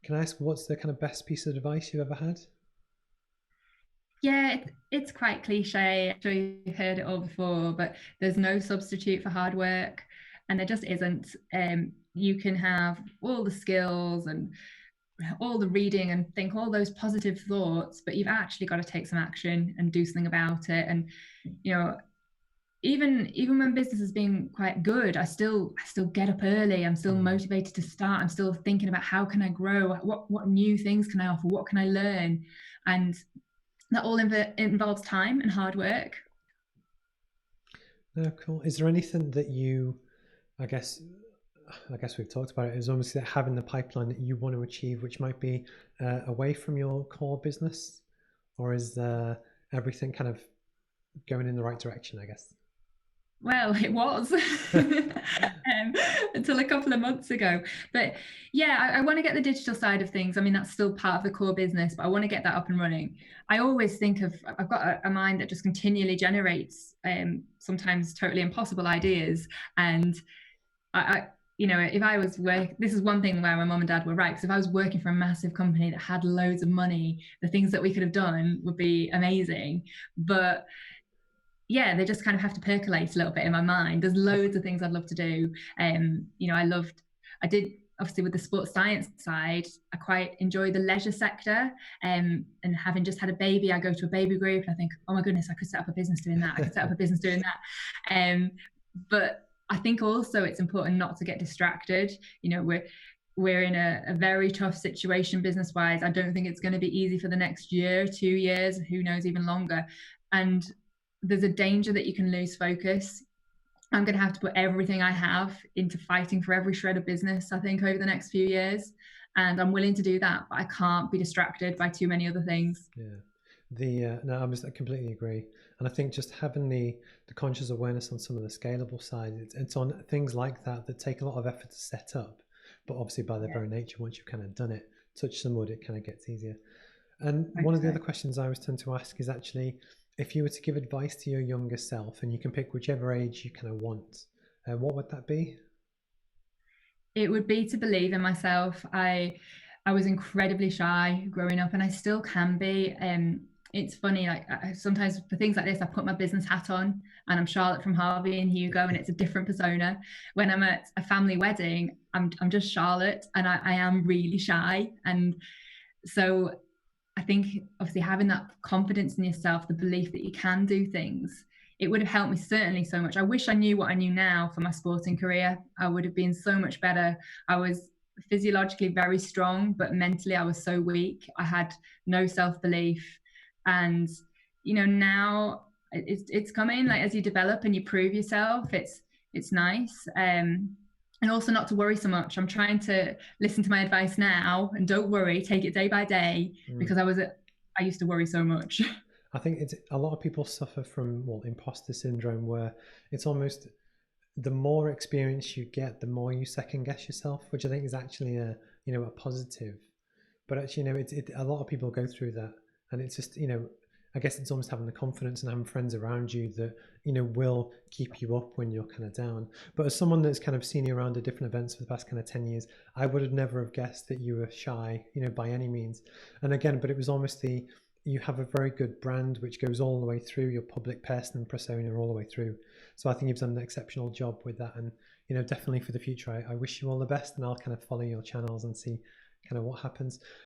Can I ask what's the kind of best piece of advice you've ever had? Yeah, it's quite cliche. I'm sure you've heard it all before, but there's no substitute for hard work, and there just isn't. You can have all the skills and all the reading and think all those positive thoughts, but you've actually got to take some action and do something about it. And you know, even when business has been quite good, I still get up early. I'm still Mm. motivated to start. I'm still thinking about how can I grow? What new things can I offer? What can I learn? And that all involves time and hard work. No, cool. Is there anything that you, I guess, I guess we've talked about it, is almost that having the pipeline that you want to achieve, which might be away from your core business, or is everything kind of going in the right direction, I guess? Well, it was until a couple of months ago. But yeah, I want to get the digital side of things. I mean, that's still part of the core business, but I want to get that up and running. I always think I've got a mind that just continually generates sometimes totally impossible ideas. And if I was this is one thing where my mom and dad were right. Because if I was working for a massive company that had loads of money, the things that we could have done would be amazing. But yeah, they just kind of have to percolate a little bit in my mind. There's loads of things I'd love to do. I did obviously with the sports science side, I quite enjoy the leisure sector. And having just had a baby, I go to a baby group and I think, oh my goodness, I could set up a business doing that. I could set up a business doing that. But I think also it's important not to get distracted. We're in a very tough situation business wise. I don't think it's going to be easy for the next year, 2 years, who knows, even longer. And there's a danger that you can lose focus. I'm going to have to put everything I have into fighting for every shred of business, I think, over the next few years. And I'm willing to do that, but I can't be distracted by too many other things. Yeah. No, I completely agree, and I think just having the conscious awareness on some of the scalable side, it's on things like that that take a lot of effort to set up, but obviously by their Yeah, very nature, once you've kind of done it, touch some wood, it kind of gets easier. And one of the other totally. questions I was tend to ask is actually, if you were to give advice to your younger self, and you can pick whichever age you kind of want, what would that be? It would be to believe in myself. I was incredibly shy growing up, and I still can be. It's funny, like sometimes for things like this, I put my business hat on, and I'm Charlotte from Harvey and Hugo, and it's a different persona. When I'm at a family wedding, I'm just Charlotte, and I am really shy. And so I think obviously having that confidence in yourself, the belief that you can do things, it would have helped me certainly so much. I wish I knew what I knew now for my sporting career. I would have been so much better. I was physiologically very strong, but mentally I was so weak. I had no self-belief. And now it's coming, like as you develop and you prove yourself, it's nice. And also not to worry so much. I'm trying to listen to my advice now and don't worry, take it day by day, Mm. because I used to worry so much. I think it's a lot of people suffer from, well, imposter syndrome, where it's almost the more experience you get, the more you second guess yourself, which I think is actually a positive. But actually, a lot of people go through that, and it's just, I guess it's almost having the confidence and having friends around you that will keep you up when you're kind of down. But as someone that's kind of seen you around at different events for the past kind of 10 years, I would have never have guessed that you were shy, by any means. And again, but it was almost you have a very good brand which goes all the way through your public person and persona all the way through. So I think you've done an exceptional job with that, and definitely for the future, I wish you all the best, and I'll kind of follow your channels and see kind of what happens.